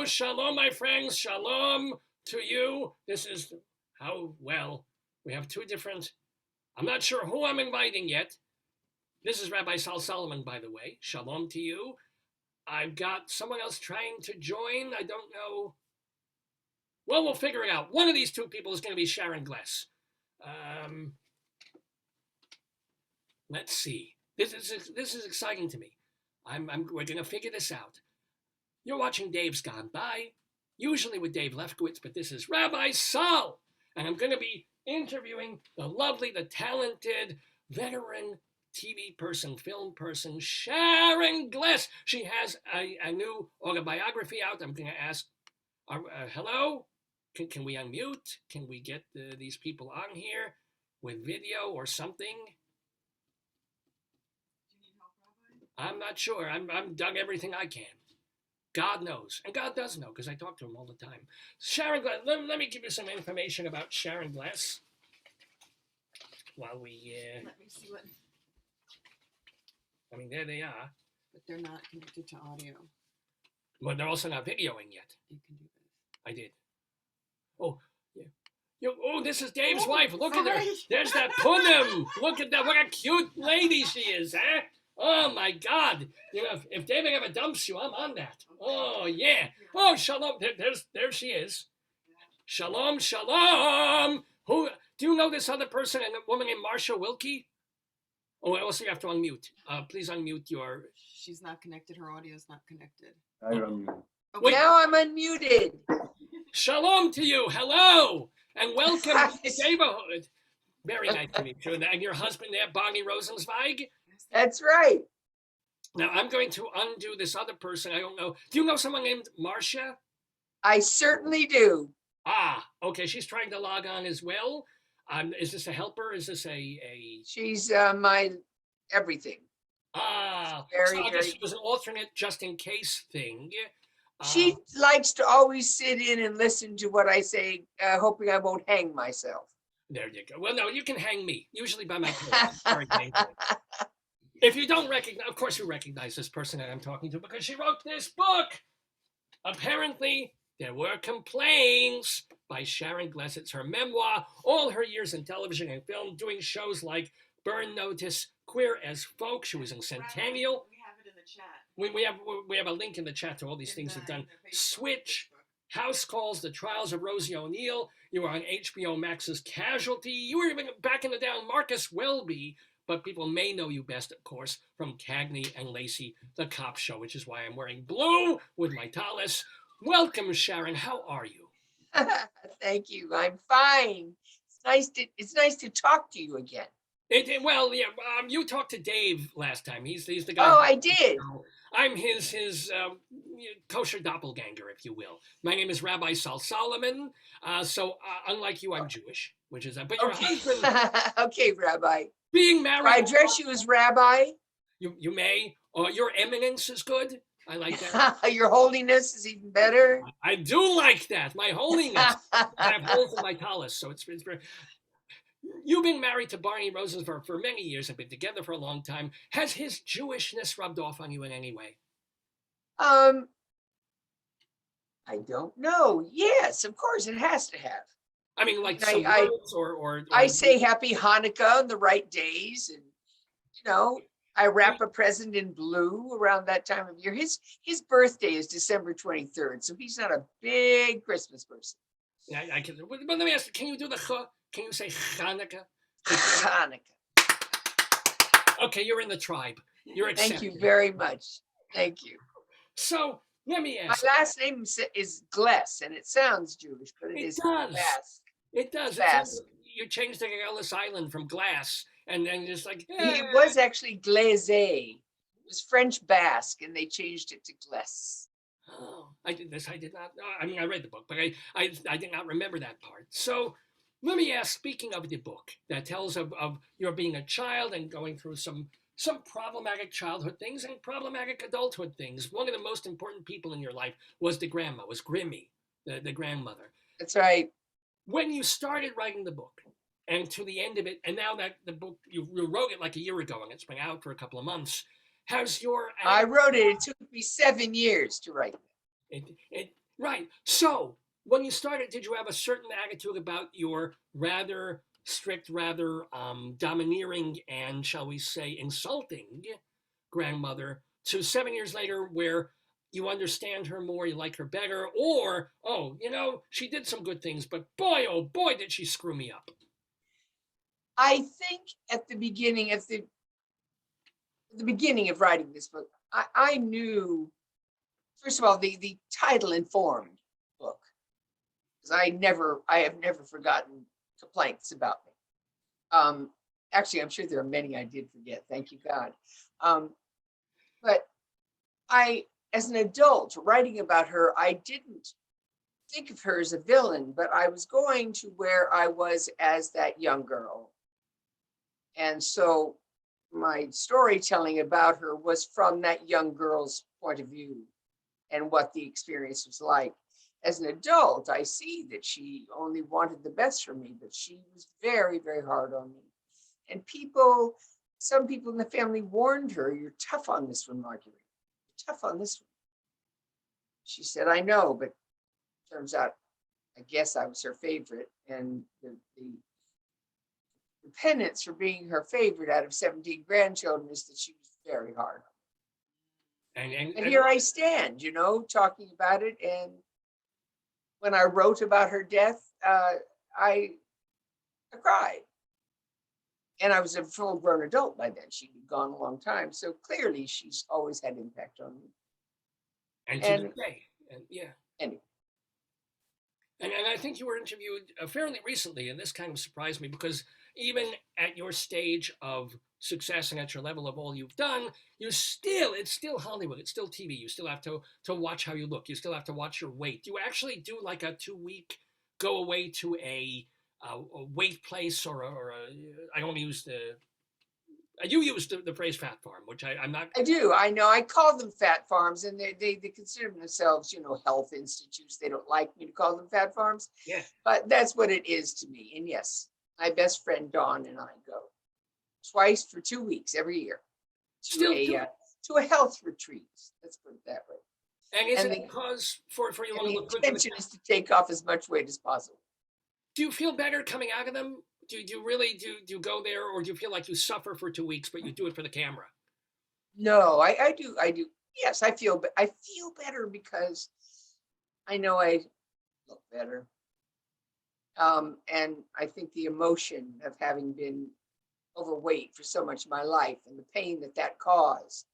shalom, my friends. Shalom to you. This is how well we have two different. I'm not sure who I'm inviting yet. This is Rabbi Sol Solomon, by the way. Shalom to you. I've got someone else trying to join. I don't know. Well, we'll figure it out. One of these two people is going to be SHARON GLESS. Let's see. This is exciting to me. We're going to figure this out. You're watching Dave's Gone By, usually with Dave Lefkowitz, but this is Rabbi Sol, and I'm going to be interviewing the lovely, the talented, veteran TV person, film person, SHARON GLESS. She has a new autobiography out. I'm going to ask, hello? Can we unmute? Can we get these people on here with video or something? Do you need help, Rabbi? I'm not sure. I'm done everything I can. God knows. And God does know, because I talk to him all the time. SHARON GLESS, let me give you some information about SHARON GLESS. While we... Let me see what... I mean, there they are. But they're not connected to audio. Well, they're also not videoing yet. You can do this. I did. Oh, yeah. Oh, this is Dave's wife. Look at her. There's that Punim. Look at that. What a cute lady she is, huh? Oh, my God. You know, if David ever dumps you, I'm on that. Oh, yeah. Oh, shalom. There she is. Shalom, shalom. Who? Do you know this other person, a woman named Marsha Wilkie? Oh, also you have to unmute. Please unmute your... She's not connected. Her audio is not connected. I unmuted. Okay. Now I'm unmuted. Shalom to you. Hello. And welcome to the neighborhood. Very nice to meet you. And your husband there, Barney Rosenzweig? That's right. Now, I'm going to undo this other person. I don't know. Do you know someone named Marcia? I certainly do. Ah, okay. She's trying to log on as well. Is this a helper? Is this a... She's my everything. Ah, Very, so I guess very... it was an alternate just in case thing. She likes to always sit in and listen to what I say, hoping I won't hang myself. There you go. Well, no, you can hang me, usually by my clothes. Very painful. If you don't recognize, of course you recognize this person that I'm talking to because she wrote this book. Apparently, there were complaints by SHARON GLESS. It's her memoir, all her years in television and film, doing shows like Burn Notice, Queer as Folk. She was in Centennial. We have it in the chat. We have a link in the chat to all these things you've done. Switch, House Calls, The Trials of Rosie O'Neill. You were on HBO Max's Casualty. You were even back in the day on Marcus Welby, but people may know you best, of course, from Cagney and Lacey, The Cop Show, which is why I'm wearing blue with my tallis. Welcome, SHARON. How are you? Thank you. I'm fine. It's nice to talk to you again. Well, yeah. You talked to Dave last time. He's the guy. Oh, I did. I'm his kosher doppelganger, if you will. My name is Rabbi Sol Solomon. So unlike you, I'm Jewish, which is but your husband. Okay, Rabbi. Being married. I address you as Rabbi. You may. Your eminence is good. I like that. Your holiness is even better. I do like that. My holiness. I have holes in my tallis, so it's very. You've been married to Barney Rosenzweig for many years and been together for a long time. Has his Jewishness rubbed off on you in any way? I don't know. Yes, of course it has to have. I mean, like some words or I say Happy Hanukkah on the right days, and I wrap a present in blue around that time of year. His birthday is December 23rd, so he's not a big Christmas person. Yeah, I can. But let me ask you: can you do the ch? Can you say Hanukkah? Hanukkah. Okay, you're in the tribe. You're accepted. Thank you very much. Thank you. So let me ask. My last name is Gless, and it sounds Jewish, but it is Basque. It does. Basque. You changed to Ellis Island from glass, and then just like It was actually Glaze. It was French Basque, and they changed it to Gless. Oh, I did this. I did not. I mean, I read the book, but I did not remember that part. So let me ask. Speaking of the book that tells of your being a child and going through some problematic childhood things and problematic adulthood things. One of the most important people in your life was Grimmy, the grandmother. That's right. When you started writing the book and to the end of it, and now that the book, you wrote it like a year ago and it's been out for a couple of months, has your... I wrote it. It took me 7 years to write it. Right. So when you started, did you have a certain attitude about your rather strict, rather domineering, and shall we say insulting grandmother to 7 years later where you understand her more, you like her better, or, oh, she did some good things, but boy, oh boy, did she screw me up. I think at the beginning, the beginning of writing this book, I knew, first of all, the title informed book, because I have never forgotten complaints about me. Actually, I'm sure there are many I did forget, thank you God. But as an adult writing about her, I didn't think of her as a villain, but I was going to where I was as that young girl. And so my storytelling about her was from that young girl's point of view and what the experience was like. As an adult, I see that she only wanted the best for me, but she was very, very hard on me. And some people in the family warned her, "You're tough on this one, Marguerite. You're tough on this one." She said, "I know," but turns out, I guess I was her favorite. And the penance for being her favorite out of 17 grandchildren is that she was very hard. And here I stand, talking about it. And when I wrote about her death, I cried. And I was a full-grown adult by then. She'd been gone a long time. So clearly she's always had impact on me. And to this day. And yeah. Anyway. And I think you were interviewed fairly recently, and this kind of surprised me because even at your stage of success and at your level of all you've done, it's still Hollywood, it's still TV. You still have to watch how you look. You still have to watch your weight. You actually do like a 2-week go away to a weight place or I don't use you use the phrase fat farm, which I'm not. I do. I know. I call them fat farms, and they consider themselves, health institutes. They don't like me to call them fat farms. Yeah. But that's what it is to me. And yes, my best friend Dawn and I go twice for 2 weeks every year to a health retreat. Let's put it that way. And is it because for you want to look good? The intention is to take off as much weight as possible. Do you feel better coming out of them? Do you really do go there, or do you feel like you suffer for 2 weeks, but you do it for the camera? No, I do. Yes, I feel better because I know I look better. And I think the emotion of having been overweight for so much of my life and the pain that caused,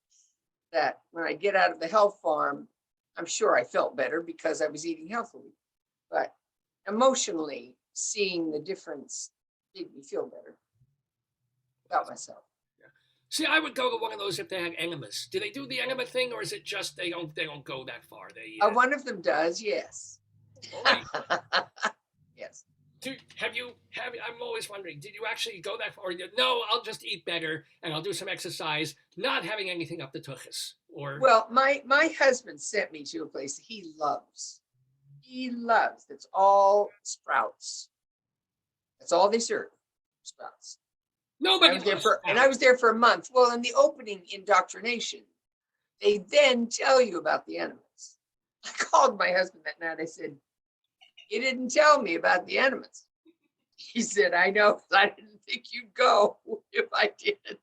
that when I get out of the health farm, I'm sure I felt better because I was eating healthily. But emotionally, seeing the difference made me feel better about myself. Yeah. See, I would go to one of those if they had enemas. Do they do the enema thing, or is it just they don't go that far? One of them does, yes. Right. Yes. I'm always wondering, did you actually go that far? Or no, I'll just eat better and I'll do some exercise, not having anything up the tuchus. Well, my husband sent me to a place that he loves. That's all sprouts. That's all they serve, sprouts. Nobody. I was there for a month. Well, in the opening indoctrination, they then tell you about the enemas. I called my husband that night. I said, "You didn't tell me about the enemas." He said, "I know, but I didn't think you'd go if I did."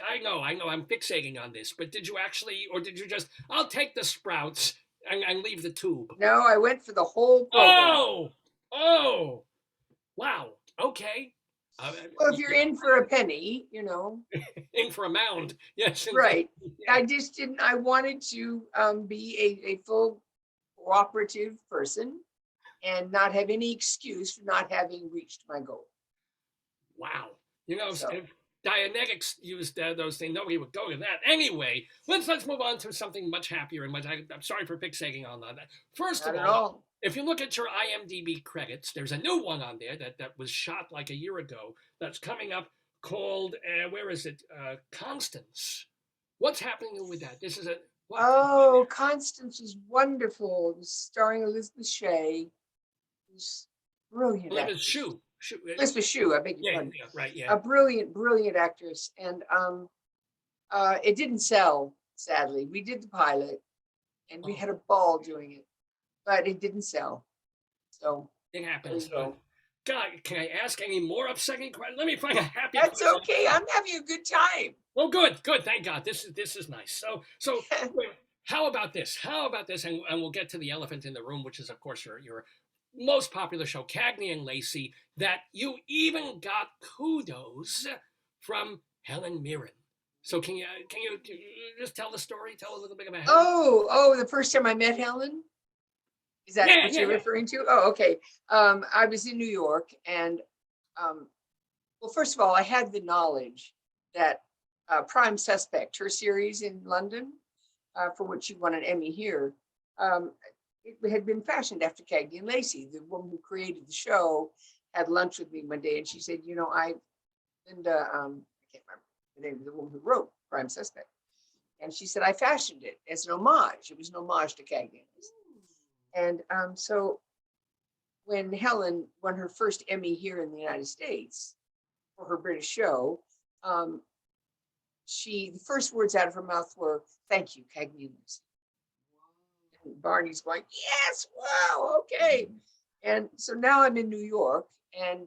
I know I'm fixating on this, but did you actually, or did you just, "I'll take the sprouts and leave the tube"? No, I went for the whole program. Oh, wow. Okay. Well, if you're in for a penny, in for a mound. Yes. Right. Yeah. I wanted to be a full cooperative person and not have any excuse for not having reached my goal. Wow. If Dianetics used those things, nobody would go to that. Anyway, let's move on to something much happier and I'm sorry for fixating on that. First of all, if you look at your IMDb credits, there's a new one on there that was shot like a year ago that's coming up called, where is it? Constance. What's happening with that? This is a... What? Oh, Constance is wonderful. It was starring Elizabeth Shea. It was brilliant. Elizabeth Shue. Elizabeth Shue, I beg your pardon. Yeah, right, yeah. A brilliant actress. And it didn't sell sadly. We did the pilot and we Oh. had a ball doing it, but it didn't sell. So It there happens. you go. God, can I ask any more upsetting questions? Let me find a happy That's question. okay. I'm having a good time. Well, good. Thank God. This is nice. So wait, how about this? And we'll get to the elephant in the room, which is of course your most popular show, Cagney and Lacey, that you even got kudos from Helen Mirren. So can you just tell the story? Tell a little bit about Helen. Oh, the first time I met Helen? Is that what you're referring to? Oh, okay. I was in New York and, well, first of all, I had the knowledge that Prime Suspect, her series in London, for which she won an Emmy here, it had been fashioned after Cagney and Lacey. The woman who created the show had lunch with me one day and she said, Linda, I can't remember the name of the woman who wrote Prime Suspect. And she said, I fashioned it as an homage. It was an homage to Cagney and Lacey. And so when Helen won her first Emmy here in the United States for her British show, the first words out of her mouth were, thank you, Cagney and Lacey. And Barney's going, yes, wow, okay. And so now I'm in New York and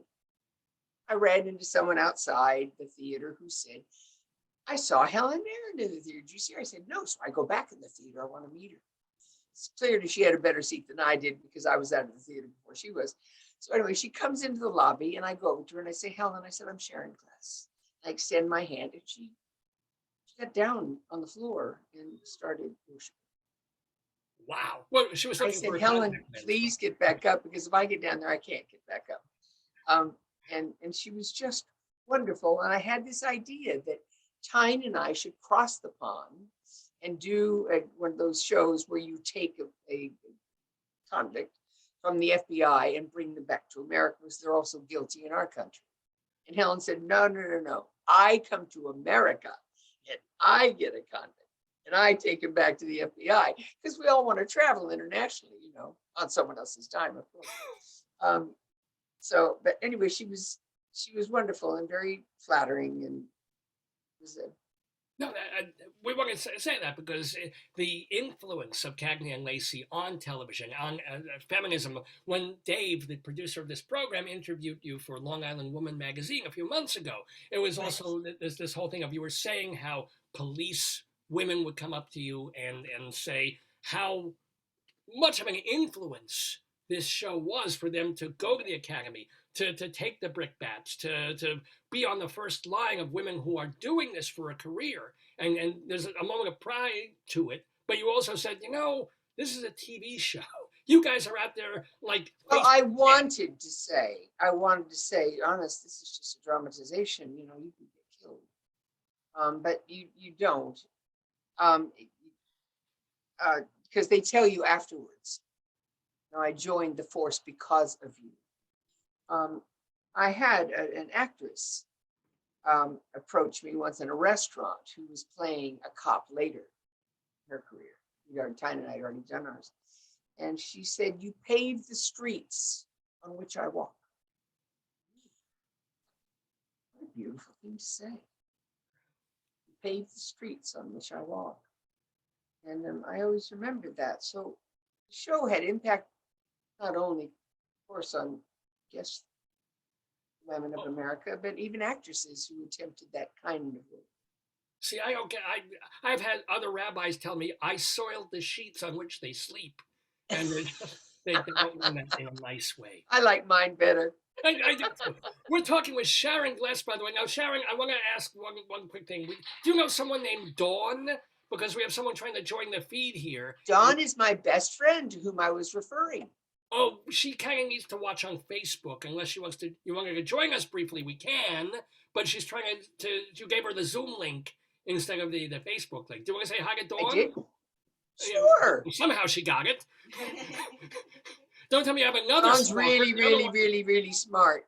I ran into someone outside the theater who said, I saw Helen Mirren in the theater. Did you see her? I said, no. So I go back in the theater. I want to meet her. It's clear that she had a better seat than I did because I was out of the theater before she was. So anyway, she comes into the lobby and I go over to her and I say, Helen, I said, I'm SHARON GLESS. I extend my hand and she got down on the floor and started worshiping. Wow. Well, she was I looking said, for a Helen, contact lens. please get back up because if I get down there, I can't get back up. And she was just wonderful. And I had this idea that Tyne and I should cross the pond and do one of those shows where you take a convict from the FBI and bring them back to America because they're also guilty in our country. And Helen said, no. I come to America and I get a convict and I take him back to the FBI because we all want to travel internationally, on someone else's time, of course. But anyway, she was wonderful and very flattering and was a No, we want to say that because the influence of Cagney and Lacey on television, on feminism, when Dave, the producer of this program, interviewed you for Long Island Woman magazine a few months ago, it was also this whole thing of you were saying how police women would come up to you and say how much of an influence this show was for them to go to the academy, to take the brickbats, to be on the first line of women who are doing this for a career. And there's a moment of pride to it. But you also said, this is a TV show. You guys are out there like. Well, I wanted to say, honest, this is just a dramatization. You can get killed, but you don't, because they tell you afterwards. I joined the force because of you. I had an actress approach me once in a restaurant who was playing a cop later in her career. Tyne and I had already done ours. And she said, you paved the streets on which I walk. What a beautiful thing to say. You paved the streets on which I walk. And I always remembered that. So the show had impact not only, of course, on, women of America, but even actresses who attempted that kind of work. See, I don't get. I've had other rabbis tell me I soiled the sheets on which they sleep, and they don't mean that in a nice way. I like mine better. I do too. We're talking with SHARON GLESS, by the way. Now, SHARON, I want to ask one quick thing. Do you know someone named Dawn? Because we have someone trying to join the feed here. Dawn is my best friend to whom I was referring. Oh, she kind of needs to watch on Facebook unless she wants to. You want her to join us briefly? We can, but she's trying to. You gave her the Zoom link instead of the Facebook link. Do you want to say hi to Dawn? I did. Sure. Somehow she got it. Don't tell me you have another. Dawn's really smart.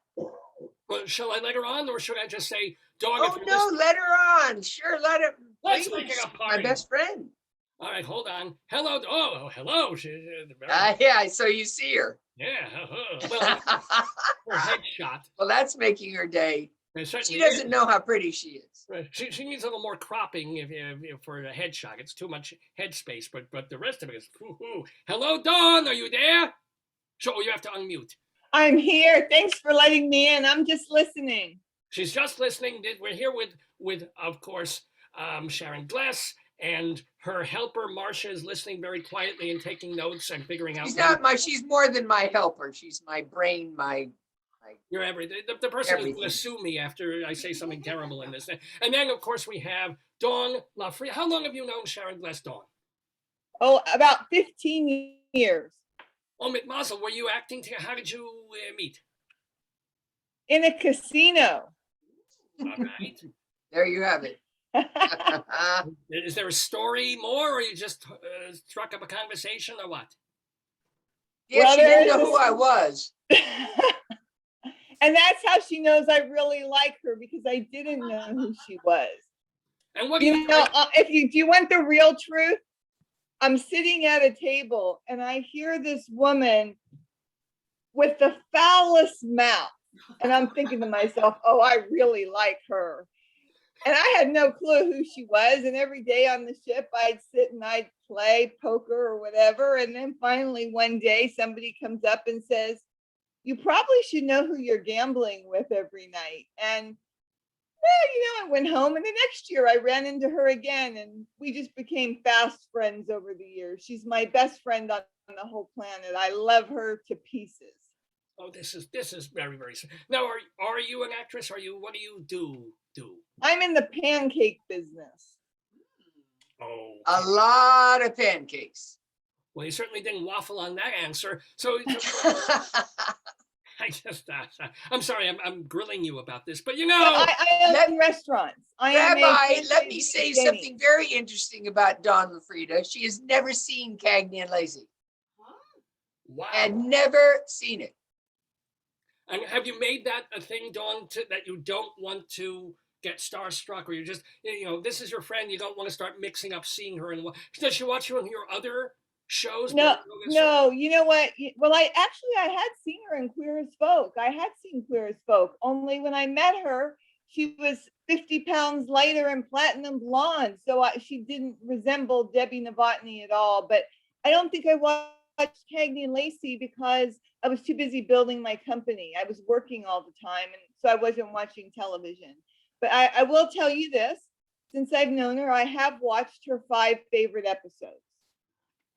Well, shall I let her on, or should I just say, Dawn? Oh no, let her on. Sure, let her. Let's make it a party. My best friend. All right, hold on. Hello. Oh, hello. Yeah, so you see her. Yeah. Well, her headshot. Well, that's making her day. She doesn't know how pretty she is. Right. She needs a little more cropping for a headshot. It's too much head space, but the rest of it is. Woo-hoo. Hello, Dawn. Are you there? Sure, you have to unmute. I'm here. Thanks for letting me in. I'm just listening. She's just listening. We're here with of course, Sharon Gless, and her helper Marcia is listening very quietly and taking notes and figuring out. She's more than my helper. She's my brain, You're everything. The person who's everything. going to sue me after I say something terrible in this. And then, of course, we have Dawn LaFrida. How long have you known Sharon Gless, Dawn? Oh, about 15 years. Oh, Mazel, were you acting together? How did you meet? In a casino. All right. There you have it. Is there a story more, or you just struck up a conversation, or what? Yeah, Well, she didn't there know is who I was. And that's how she knows I really like her, because I didn't know who she was. And what do You know, do you want the real truth? I'm sitting at a table and I hear this woman with the foulest mouth. And I'm thinking to myself, oh, I really like her. And I had no clue who she was. And every day on the ship, I'd sit and I'd play poker or whatever. And then finally one day somebody comes up and says, you probably should know who you're gambling with every night. And well, I went home, and the next year I ran into her again, and we just became fast friends over the years. She's my best friend on the whole planet. I love her to pieces. Oh, this is very, very. Now, are you an actress? What do you do? I'm in the pancake business. Oh, A lot of pancakes. well, you certainly didn't waffle on that answer. So I just, I'm sorry, I'm grilling you about this, but I own restaurants. Rabbi, let me say something very interesting about Dawn LaFrida. She has never seen Cagney and Lacey. Wow. Had never seen it. And have you made that a thing, Dawn, that you don't want to get starstruck, or you just, this is your friend, you don't want to start mixing up seeing her, and does she watch you on your other shows? No, you know what? Well, I had seen her in Queer as Folk. I had seen Queer as Folk, only when I met her, she was 50 pounds lighter and platinum blonde. So she didn't resemble Debbie Novotny at all. But I don't think I watched Cagney and Lacey because I was too busy building my company. I was working all the time, and so I wasn't watching television. But I will tell you this, since I've known her, I have watched her 5 favorite episodes.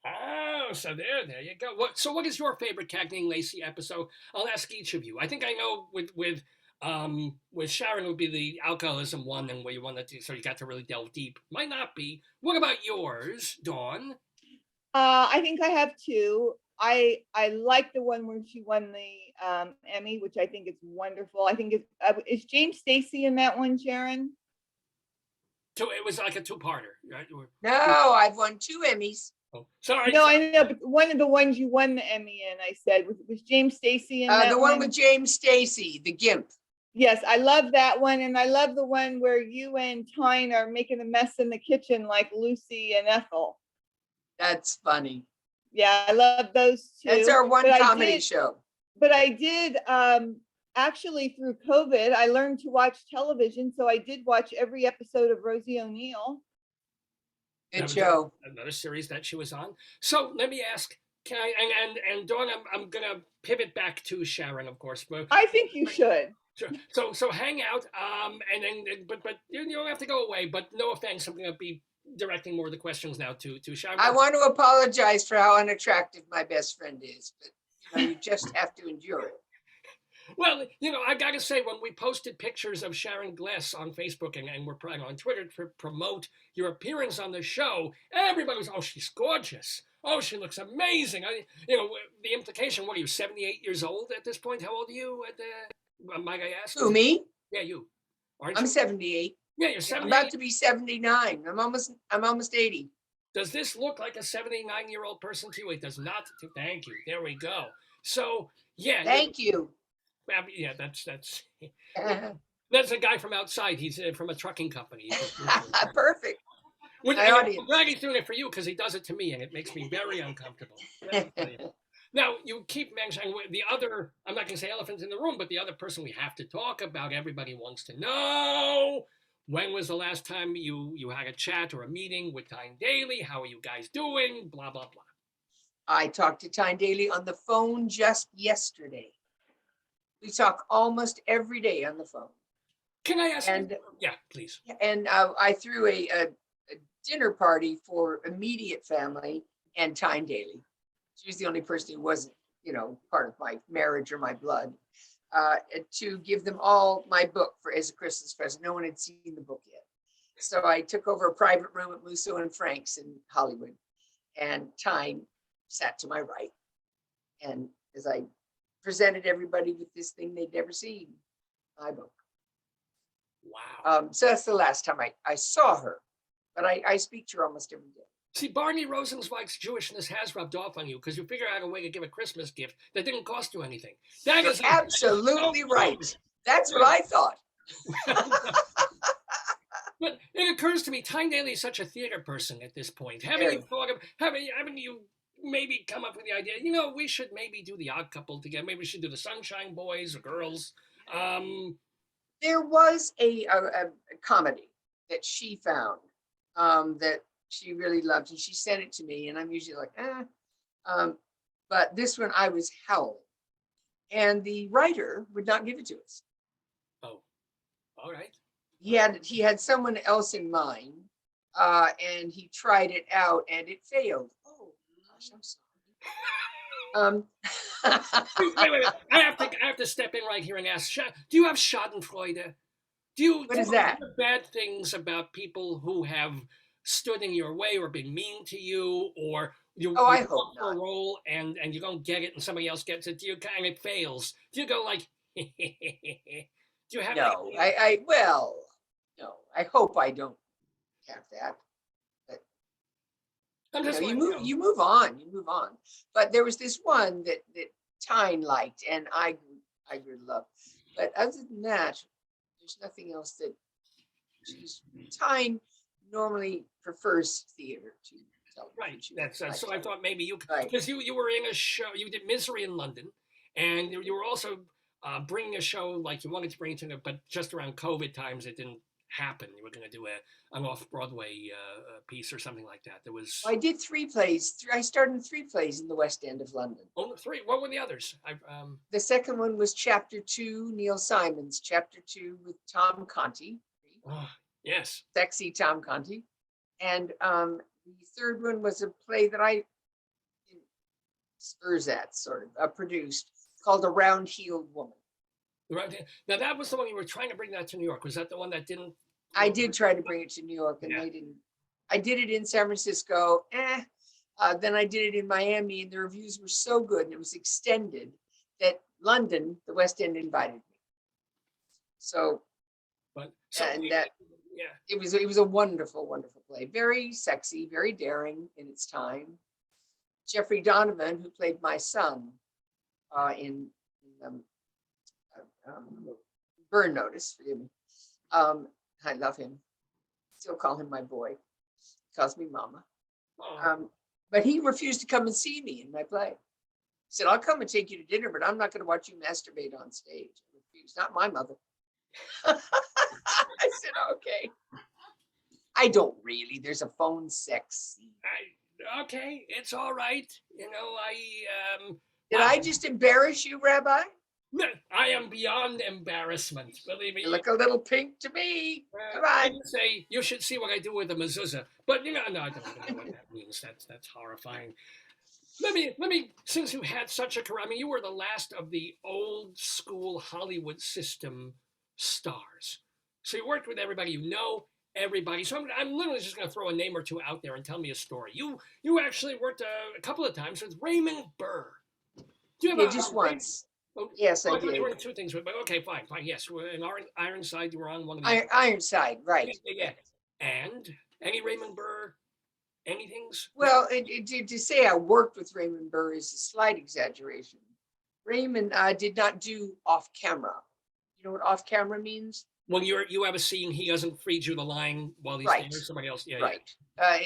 Oh, so there you go. What is your favorite Cagney and Lacey episode? I'll ask each of you. I think I know with Sharon would be the alcoholism one, and where you wanted to, so you got to really delve deep. Might not be. What about yours, Dawn? I think I have 2. I like the one where she won the Emmy, which I think is wonderful. I think is James Stacey in that one, Sharon? It was like a 2-parter, right? No, I've won 2 Emmys. Oh, sorry. No, I know, but one of the ones you won the Emmy in, I said, was James Stacey in that The one with James Stacey, the Gimp. Yes, I love that one, and I love the one where you and Tyne are making a mess in the kitchen like Lucy and Ethel. That's funny. Yeah, I love those 2. That's our one comedy show. But I did, actually through COVID, I learned to watch television, so I did watch every episode of Rosie O'Neill. Good show. Another series that she was on. So let me ask, can I, and Dawn, I'm gonna pivot back to Sharon, of course. But I think you should. Sure. So hang out, and then, but you don't have to go away. But no offense, I'm gonna be directing more of the questions now to Sharon. I want to apologize for how unattractive my best friend is, but you just have to endure it. Well, I got to say, when we posted pictures of Sharon Gless on Facebook and we're putting on Twitter to promote your appearance on the show, everybody was, oh, she's gorgeous. Oh, she looks amazing. The implication, what are you, 78 years old at this point? How old are you? Might I ask? Who, me? Yeah, you. I'm 78. Yeah, you're 78. I'm about to be 79. I'm almost 80. Does this look like a 79-year-old person to you? It does not. Thank you. There we go. So, yeah. Thank you. Yeah, that's a guy from outside. He's from a trucking company. Perfect. I'm glad he's doing it for you, because he does it to me, and it makes me very uncomfortable. Now, you keep mentioning the other, I'm not going to say elephant in the room, but the other person we have to talk about, everybody wants to know, when was the last time you had a chat or a meeting with Tyne Daly? How are you guys doing? Blah, blah, blah. I talked to Tyne Daly on the phone just yesterday. We talk almost every day on the phone. Can I ask And you? Yeah, please. and I threw a dinner party for immediate family and Tyne Daly. She was the only person who wasn't, part of my marriage or my blood, to give them all my book as a Christmas present. No one had seen the book yet. So I took over a private room at Musso and Frank's in Hollywood, and Tyne sat to my right. And as I presented everybody with this thing they'd never seen, my book. Wow. So that's the last time I saw her, but I speak to her almost every day. See, Barney Rosenzweig's Jewishness has rubbed off on you because you figured out a way to give a Christmas gift that didn't cost you anything. That You're is absolutely right. That's what I thought. But it occurs to me, Tyne Daly is such a theater person at this point. Haven't you maybe come up with the idea, we should maybe do the Odd Couple together. Maybe we should do the Sunshine Boys or Girls. There was a comedy that she found that she really loved, and she sent it to me, and I'm usually like, but this one I was howling, and the writer would not give it to us. Oh, all right. He had someone else in mind, and he tried it out, and it failed. Oh gosh, I'm sorry. Wait. I have to step in right here and ask, do you have Schadenfreude? What is that? Do you bad things about people who have stood in your way or been mean to you, or you I look hope for a not. role and you don't get it and somebody else gets it, do you kind of fails? Do you go like, do you have No, no, I hope I don't have that. I'm just You move on. But there was this one that Tyne liked, and I grew to love. But other than that, there's nothing else that Tyne normally prefers theater to television. Right. That's so I thought maybe you, Right. because you were in a show, you did Misery in London, and you were also bringing a show like you wanted to bring it to, but just around COVID times it didn't happen. You were going to do an off-Broadway piece or something like that. There was. I did 3 plays. I started in 3 plays in the West End of London. Oh, 3. What were the others? The second one was Chapter 2, Neil Simon's Chapter 2 with Tom Conti. Oh, yes. Sexy Tom Conti. And the third one was a play that I, Ersatz sort of, produced, called A Round-Heeled Woman. Right. Now that was the one you were trying to bring that to New York. Was that the one that didn't? I did try to bring it to New York, and they didn't. I did it in San Francisco. Then I did it in Miami, and the reviews were so good, and it was extended that London, the West End, invited me. So, it was a wonderful, wonderful play. Very sexy, very daring in its time. Jeffrey Donovan, who played my son in Burn Notice, forgive me. I love him. Still call him my boy. He calls me mama. But he refused to come and see me in my play. He said, I'll come and take you to dinner, but I'm not going to watch you masturbate on stage. I refused. Not my mother. I said, okay. I don't really. There's a phone sex scene. Okay, it's all right. Did I just embarrass you, Rabbi? I am beyond embarrassment. Believe me. You look a little pink to me. Come on. I didn't say you should see what I do with the mezuzah, but no, I don't know what that means. That's horrifying. Let me. Since you had such a career, I mean, you were the last of the old school Hollywood system stars. So you worked with everybody. You know everybody. So I'm literally just going to throw a name or two out there and tell me a story. You actually worked a couple of times with Raymond Burr. Do you have just once? Yes, I did. You were in 2 things, but okay, fine. Yes, in Ironside, you were on one of the Ironside, right? Yeah. And any Raymond Burr, anythings? Well, to say I worked with Raymond Burr is a slight exaggeration. Raymond did not do off camera. You know what off camera means? When you have a scene, he doesn't feed you the line while he's there. Somebody else, right.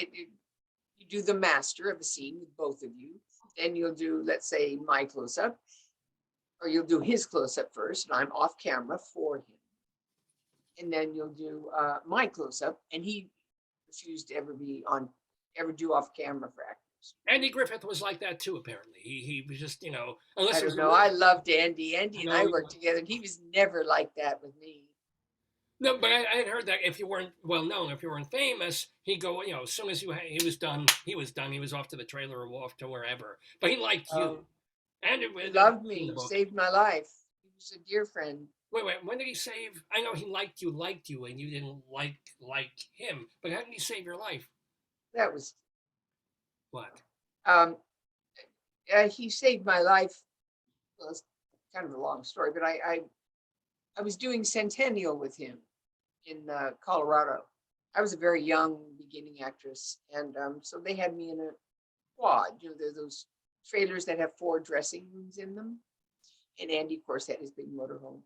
You do the master of a scene with both of you. Then you'll do, let's say, my close-up. Or you'll do his close-up first, and I'm off camera for him. and then you'll do my close-up, and he refused to ever do off camera for actors. Andy Griffith was like that too, apparently. He was just, unless I it was don't know. I loved Andy. Andy and I No, worked together, and he was never like that with me. No, but I had heard that if you weren't well known, if you weren't famous, he'd go, as soon as he was done, he was done. He was off to the trailer or off to wherever. But he liked you. And He loved me, saved my life. He was a dear friend. Wait, when did he save? I know he liked you, and you didn't like him. But how did he save your life? That was What? he saved my life. Well, it's kind of a long story, but I was doing Centennial with him in Colorado. I was a very young beginning actress, and so they had me in a quad. They're those trailers that have 4 dressing rooms in them. And Andy, of course, had his big motorhome.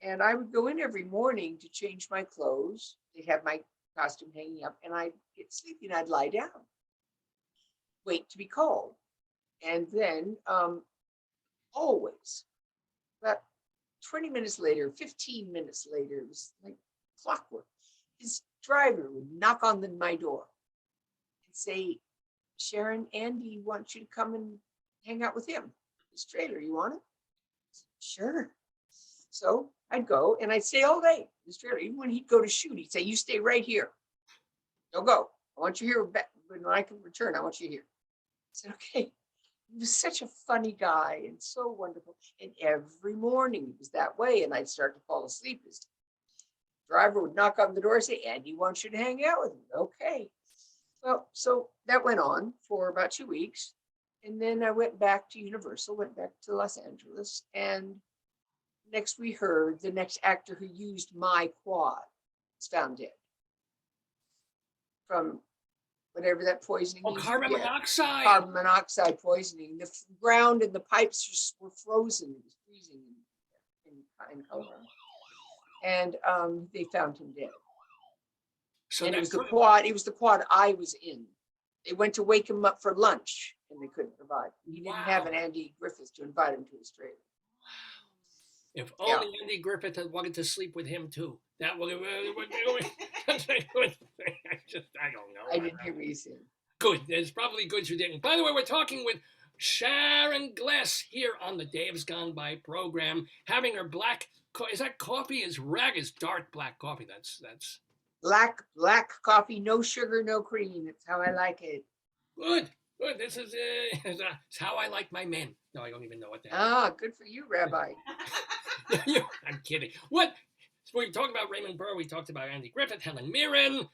And I would go in every morning to change my clothes. They'd have my costume hanging up, and I'd get sleepy and I'd lie down, wait to be called. And then always, about 20 minutes later, 15 minutes later, it was like clockwork. His driver would knock on my door and say, Sharon, Andy wants you to come and hang out with him. His trailer, you want it? Sure. So I'd go and I'd stay all day in his trailer. Even when he'd go to shoot, he'd say, you stay right here. Don't go. I want you here. When I can return, I want you here. I said, okay. He was such a funny guy and so wonderful. And every morning it was that way. And I'd start to fall asleep. His driver would knock on the door and say, Andy wants you to hang out with him. Okay. Well, so that went on for about 2 weeks. And then I went back to Universal, went back to Los Angeles. And next we heard the next actor who used my quad was found dead from whatever that poisoning is. Carbon monoxide. Carbon monoxide poisoning. The ground and the pipes just were frozen. It was freezing in Colorado. And they found him dead. So and it was the quad I was in. They went to wake him up for lunch and they couldn't provide. He didn't have an Andy Griffith to invite him to his trailer. If only Andy Griffith had wanted to sleep with him too. That would I don't know. I didn't hear what you said. Good. It's probably good you didn't. By the way, we're talking with Sharon Gless here on the Dave's Gone By program, having her black. Is that coffee? Is dark black coffee? That's black coffee, no sugar, no cream. That's how I like it. Good. This is it's how I like my men. No, I don't even know what that is. Ah, good for you, Rabbi. I'm kidding. What? So we talked about Raymond Burr. We talked about Andy Griffith, Helen Mirren.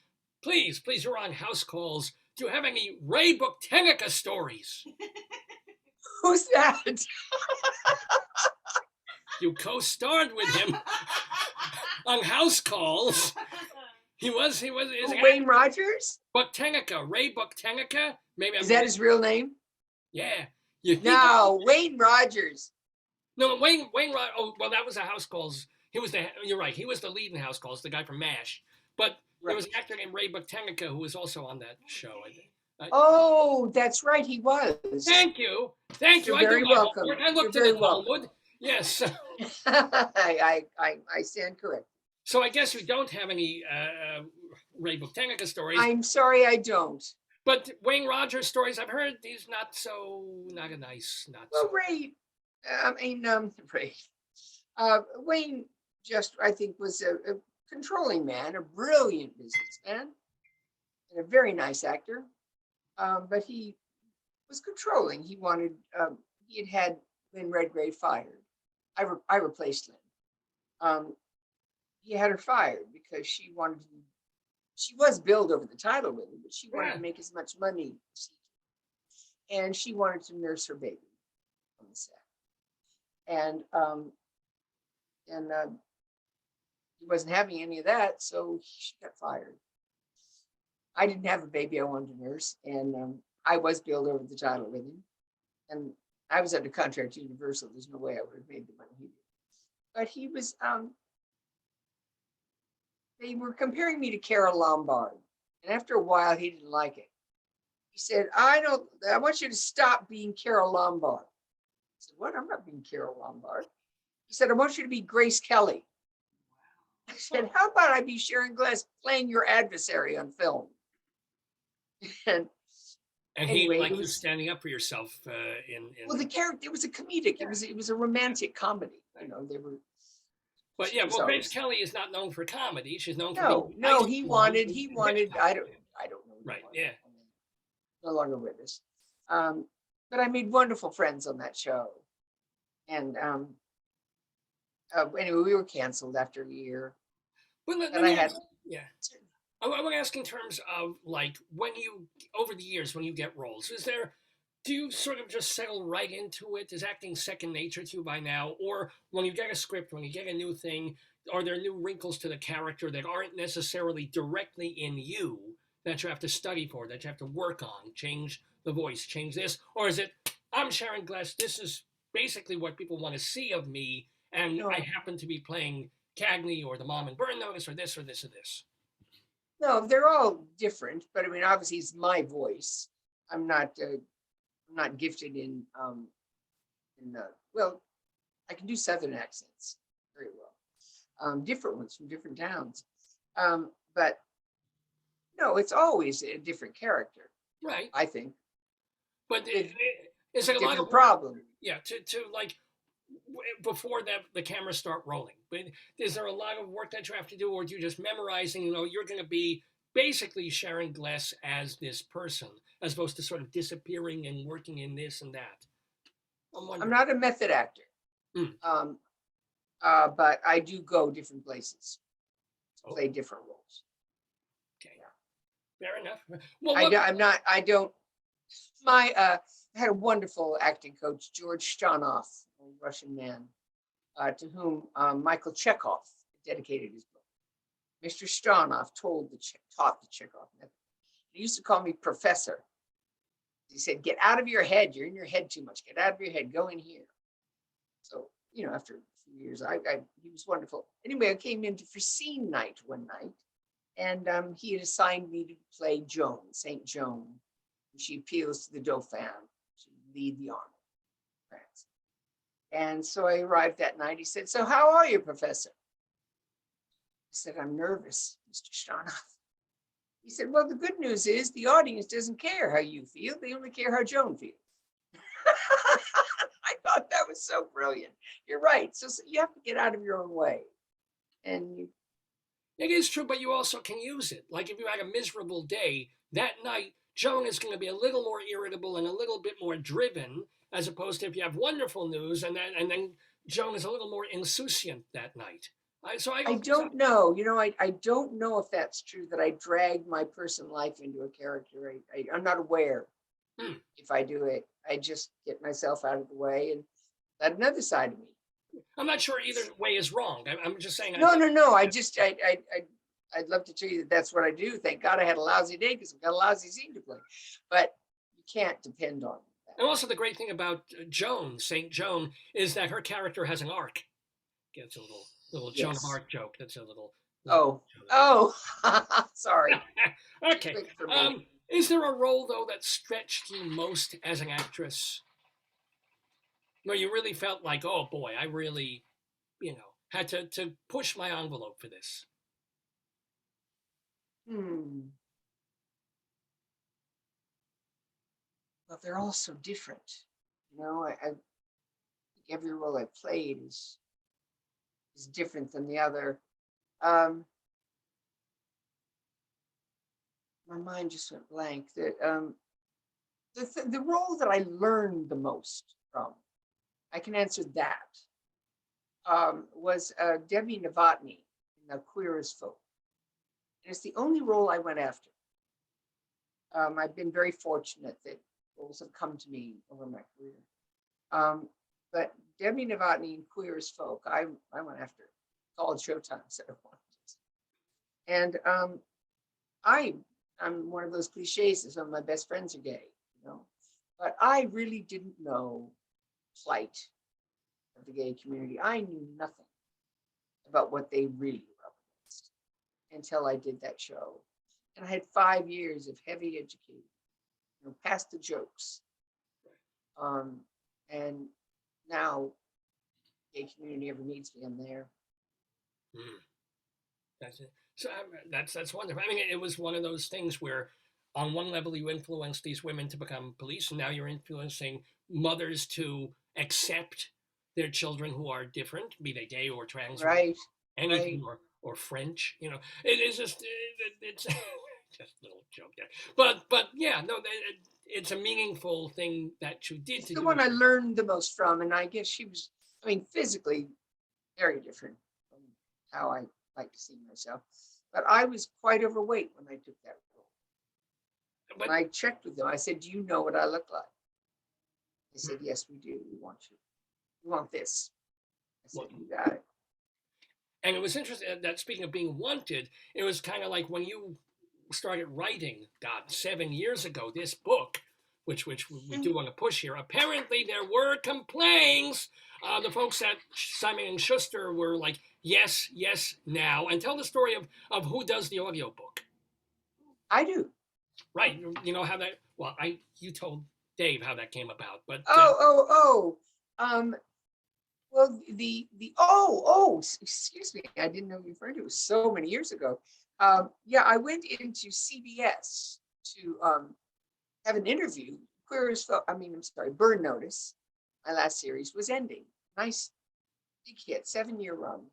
Please, you're on house calls. Do you have any Ray Buktenika stories? Who's that? You co-starred with him on house calls. He was Wayne Rogers? Buktenika, Ray Buktenika. Maybe is that his real name? Yeah. No, Wayne Rogers. No, Wayne Rogers. Oh, well, that was a house calls. You're right. He was the lead in house calls, the guy from MASH. But there was an actor named Ray Buktenika who was also on that show. Oh, that's right. He was. Thank you. You're very welcome. I looked at Hollywood. Yes. I stand correct. So I guess you don't have any Ray Buktenika stories. I'm sorry, I don't. But Wayne Rogers stories, I've heard he's not a nice. Ray. Ray. Wayne just, I think, was a controlling man, a brilliant businessman, and a very nice actor. But he was controlling. He wanted. He had Lynn Redgrave fired. I replaced Lynn. He had her fired because she wanted to. She was billed over the title with him, but she wanted to make as much money, and she wanted to nurse her baby on the set. And he wasn't having any of that, so she got fired. I didn't have a baby I wanted to nurse, and I was billed over the title with him, and I was under contract to Universal. There's no way I would have made the money he did. But he was. They were comparing me to Carol Lombard, and after a while, he didn't like it. He said, I want you to stop being Carol Lombard. I said, what? I'm not being Carol Lombard. He said, I want you to be Grace Kelly. I said, how about I be Sharon Gless playing your adversary on film? And And anyway, he like it you was, standing up for yourself in well, the character, it was a comedic, it was a romantic comedy. You know, But she yeah, was well, Grace always, Kelly is not known for comedy. She's known for no, being no, nice he to wanted, women. I don't know. What he Right, wanted. yeah. No longer with us. But I made wonderful friends on that show. And anyway, we were canceled after a year. But let And I me had, ask, yeah. I want to ask in terms of like when you, over the years, when you get roles, do you sort of just settle right into it? Is acting second nature to you by now? Or when you get a script, when you get a new thing, are there new wrinkles to the character that aren't necessarily directly in you that you have to study for, that you have to work on, change the voice, change this? Or is it, I'm Sharon Gless, this is basically what people want to see of me, and no, I happen to be playing Cagney or the mom in Burn Notice or this or this or this? no, they're all different, but I mean, obviously it's my voice. I'm not gifted in well, I can do Southern accents very well. Different ones from different towns. But no, it's always a different character, Right. I think. But With is it a lot different of problem. yeah, to like before the cameras start rolling? But is there a lot of work that you have to do, or do you just memorizing? You know, you're going to be basically Sharon Gless as this person, as opposed to sort of disappearing and working in this and that. I'm not a method actor, but I do go different places to play different roles. Okay, fair enough. Well, I don't. I had a wonderful acting coach, George Shtanov, a Russian man, to whom Michael Chekhov dedicated his book. Mr. Shtanov taught the Chekhov method. He used to call me professor. He said, get out of your head. You're in your head too much. Get out of your head. Go in here. So, you know, after a few years, he was wonderful. Anyway, I came into for scene night one night, and he had assigned me to play Joan, Saint Joan. She appeals to the Dauphin to lead the army of France. And so I arrived that night. He said, so how are you, Professor? I said, I'm nervous, Mr. Shtanov. He said, well, the good news is the audience doesn't care how you feel. They only care how Joan feels. I thought that was so brilliant. You're right. So you have to get out of your own way. And it is true, but you also can use it. Like if you had a miserable day, that night, Joan is going to be a little more irritable and a little bit more driven, as opposed to if you have wonderful news and then Joan is a little more insouciant that night. I don't know. You know, I don't know if that's true, that I drag my personal life into a character. I'm not aware if I do it. I just get myself out of the way and let another side of me. I'm not sure either way is wrong. I'm just saying. No. I'd love to tell you that that's what I do. Thank God I had a lousy day because I've got a lousy scene to play. But you can't depend on that. And also the great thing about Joan, Saint Joan, is that her character has an arc. Gets a little Joan of Arc joke. That's a little. Sorry. Okay. Is there a role though that stretched you most as an actress? Where you really felt like, oh boy, I really, had to push my envelope for this? Well, they're all so different. You know, I think every role I played is different than the other. My mind just went blank. The role that I learned the most from, I can answer that, was Debbie Novotny in The Queer as Folk. And it's the only role I went after. I've been very fortunate that roles have come to me over my career. But Debbie Novotny in Queer as Folk, I went after. Called Showtime, so I wanted. And I'm one of those cliches that some of my best friends are gay, but I really didn't know plight of the gay community. I knew nothing about what they really were up against until I did that show. And I had 5 years of heavy education, past the jokes. And now gay community ever needs me, I'm there. That's it. So that's wonderful. I mean, it was one of those things where, on one level, you influenced these women to become police, and now you're influencing mothers to accept their children who are different, be they gay or trans or Right, anything, right. or French. You know, it is just it's just a little joke there. But yeah, no, it's a meaningful thing that you did It's to the do one it. I learned the most from, and I guess she was, I mean, physically very different from how I like to see myself. But I was quite overweight when I took that role. But And I checked with them. I said, "Do you know what I look like?" They said, "Yes, we do. We want you. We want this." I said, well, "You got it." and it was interesting that, speaking of being wanted, it was kind of like when you started writing, God, 7 years ago, this book, which we do want to push here. Apparently, there were complaints. The folks at Simon and Schuster were like, "Yes, yes, now," and tell the story of who does the audiobook. I do. Right? You know how that? Well, you told Dave how that came about, but Oh. Well, excuse me. I didn't know you referred to it. It was so many years ago. Yeah, I went into CBS to have an interview. I'm sorry, Burn Notice. My last series was ending. Nice big hit, 7-year run.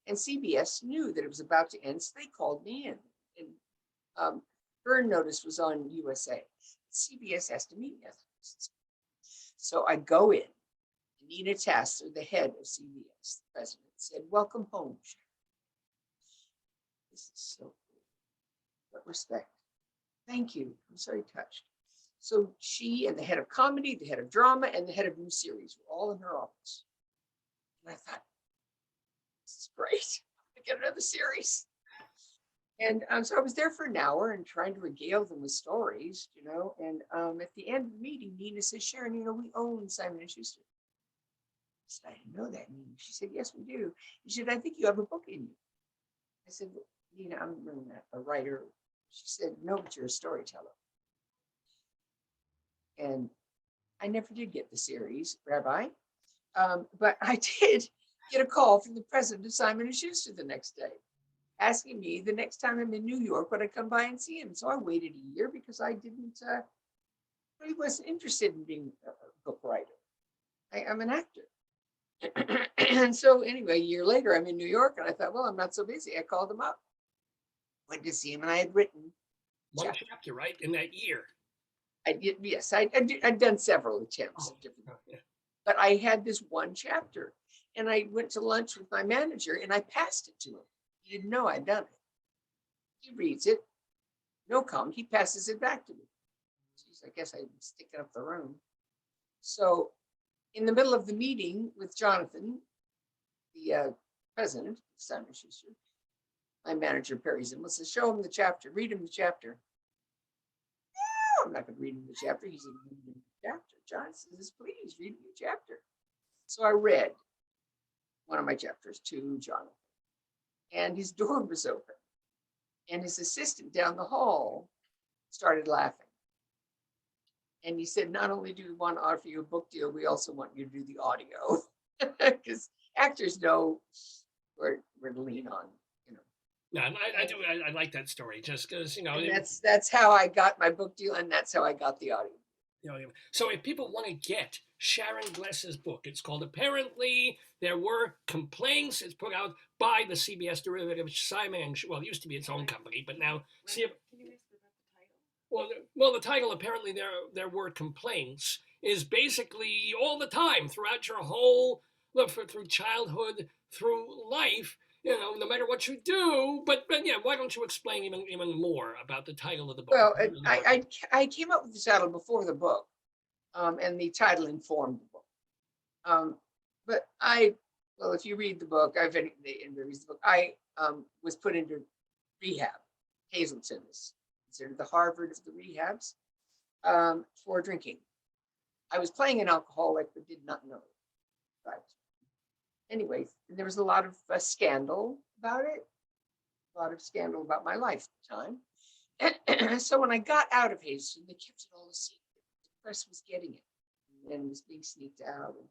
And CBS knew that it was about to end, so they called me in. And Burn Notice was on USA. CBS has to meet me. So I go in. Nina Tasser, the head of CBS, the president, said, "Welcome home, Sharon." This is so cool. What respect. Thank you. I'm so touched. So she and the head of comedy, the head of drama, and the head of new series were all in her office. And I thought, this is great. I get another series. And so I was there for an hour and trying to regale them with stories, And at the end of the meeting, Nina says, "Sharon, we own Simon and Schuster." I said, "I didn't know that." She said, "Yes, we do." She said, "I think you have a book in you." I said, "Well, Nina, I'm really not a writer." She said, "No, but you're a storyteller." And I never did get the series, Rabbi. But I did get a call from the president of Simon & Schuster the next day, asking me the next time I'm in New York, would I come by and see him? So I waited a year because I really wasn't interested in being a book writer. I'm an actor. And so anyway, a year later, I'm in New York, and I thought, well, I'm not so busy. I called him up, went to see him, and I had written one chapter, right, in that year. I did, yes, I'd done several attempts, but I had this one chapter, and I went to lunch with my manager, and I passed it to him. He didn't know I'd done it. He reads it, no comment. He passes it back to me. Jeez, I guess I'm sticking up the room. So in the middle of the meeting with Jonathan, the president of Simon & Schuster, my manager parries him and says, "Show him the chapter, read him the chapter." "No, I'm not going to read him the chapter." He said, "Read him the chapter." Jonathan says, "Please read me the chapter." So I read one of my chapters to Jonathan, and his door was open, and his assistant down the hall started laughing. And he said, "Not only do we want to offer you a book deal, we also want you to do the audio." Because actors know where to lean on, No, I do. I like that story just because, And that's how I got my book deal, and that's how I got the audio. So if people want to get Sharon Gless's book, it's called Apparently There Were Complaints. It's put out by the CBS derivative Simon. Well, it used to be its own company, but now Can you explain the title? well, the title "Apparently There Were Complaints" is basically all the time throughout your whole through childhood, through life. No matter what you do, but yeah, why don't you explain even more about the title of the book? Well, I came up with the title before the book, and the title informed the book. But if you read the book, I was put into rehab. Hazleton is considered the Harvard of the rehabs for drinking. I was playing an alcoholic, but did not know it. Right. Anyway, there was a lot of scandal about it, a lot of scandal about my life at the time. And so when I got out of Hazleton, they kept it all a secret. The press was getting it and was being sneaked out. And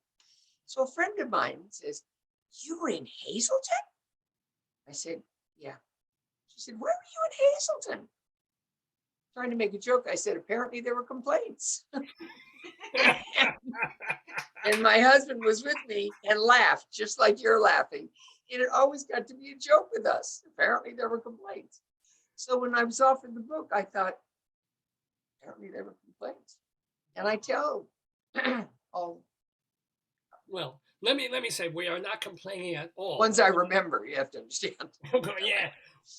so a friend of mine says, "You were in Hazleton?" I said, Yeah. She said, where were you in Hazleton? Trying to make a joke. I said, apparently there were complaints. And my husband was with me and laughed, just like you're laughing. And it always got to be a joke with us. Apparently there were complaints. So when I was offered the book, I thought, apparently there were complaints. And I tell all Well, let me say we are not complaining at all. ones I remember, you have to understand. Yeah.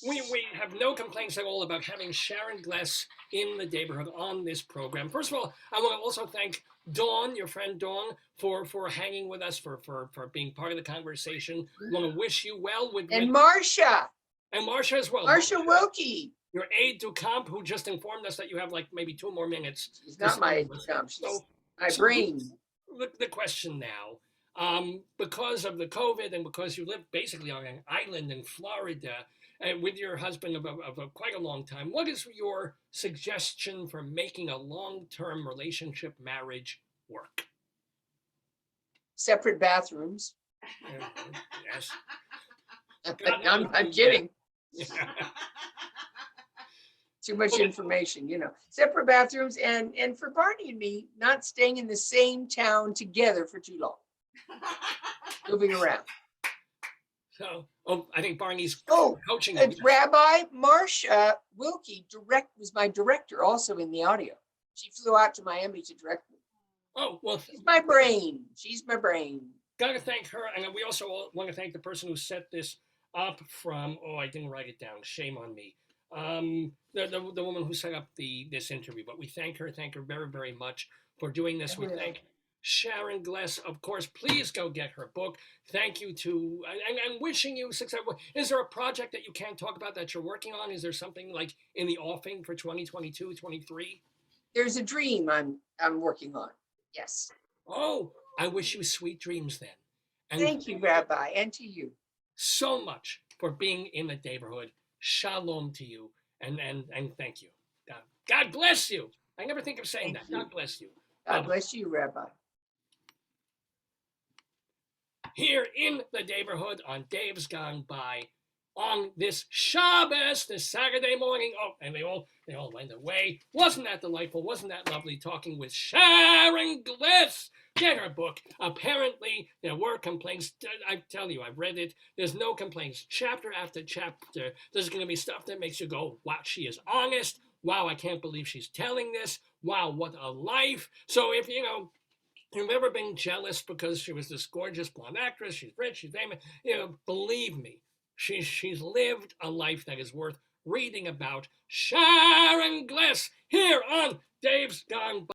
We have no complaints at all about having Sharon Gless in the neighborhood on this program. First of all, I want to also thank Dawn, your friend Dawn, for hanging with us, for being part of the conversation. I want to wish you well with And Marcia. And Marcia as well. Marcia Wilkie. Your aide de camp, who just informed us that you have like maybe 2 more minutes. She's not my aide de camp. She's my brain. The question now, because of the COVID and because you live basically on an island in Florida and with your husband of quite a long time, what is your suggestion for making a long-term relationship marriage work? Separate bathrooms. Yes. I'm kidding. Too much information, you know. Separate bathrooms and for Barney and me, not staying in the same town together for too long. Moving around. So, I think Barney's coaching. Rabbi Marcia Wilkie was my director also in the audio. She flew out to Miami to direct me. Oh, well. She's my brain. She's my brain. Got to thank her. And we also want to thank the person who set this up from, I didn't write it down. Shame on me. The woman who set up this interview, but we thank her very, very much for doing this. We thank Sharon Gless, of course. Please go get her book. Thank you to, and wishing you success. Is there a project that you can't talk about that you're working on? Is there something like in the offing for 2022, 23? There's a dream I'm working on. Yes. Oh, I wish you sweet dreams then. And thank you, Rabbi, and to you. So much for being in the neighborhood. Shalom to you, and thank you. God bless you. I never think of saying that. God bless you. God bless you, Rabbi. Here in the neighborhood on Dave's Gone By on this Shabbos, this Saturday morning. Oh, and they all went away. Wasn't that delightful? Wasn't that lovely talking with Sharon Gless? Get her book. Apparently, there were complaints. I tell you, I've read it. There's no complaints. Chapter after chapter, there's going to be stuff that makes you go, wow, she is honest. Wow, I can't believe she's telling this. Wow, what a life. So if, you've ever been jealous because she was this gorgeous blonde actress, she's rich, she's famous, believe me, she's lived a life that is worth reading about. Sharon Gless here on Dave's Gone By.